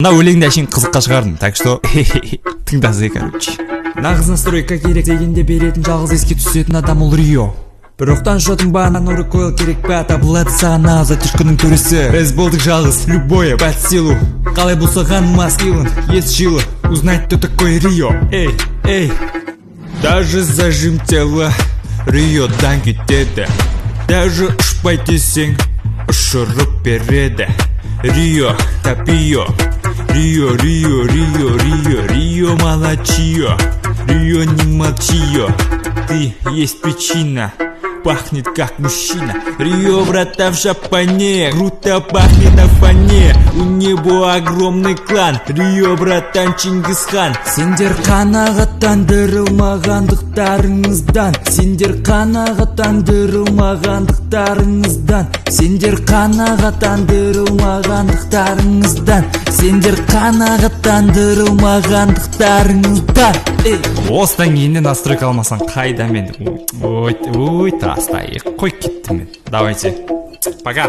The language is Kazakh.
Мына өлеңді әшейін қызыққа шығардым, так что тыңдасай, короче. Нағыз настройка керек дегенде беретін жалғыз еске түсетін адам ол Рио. Біроқтан шотың бағынан ұры койл керек па, табылады саған нағыз түшкінің төресі. Біз болдық жалғыз, любое под силу. Қалай болсаған маскилын, ес жылы, узнать, кто такой Рио. Эй, даже зажим тела Риодан кетеді. Даже ұшпай десең, ұшырып береді. Рио, тапио. Рио, молчио. Рио, не молчио. Ты есть причина, пахнет как мужчина. Рио, врата в шапане, круто пахнет на фоне. У него огромный клан, Рио, братан, Чингисхан. Сендер қанағаттандырылмағандықтарыңыздан, сендер қанағаттандырылмағандықтарыңыздан, сендер қанағаттандырылмағандықтарыңыздан, сендер қанағаттандырылмағандықтарыңыздан. Осыдан кейіннен настройка алмасаң қайда мен? Ой, тастайық, қой кеттім мен. Давайте, пока.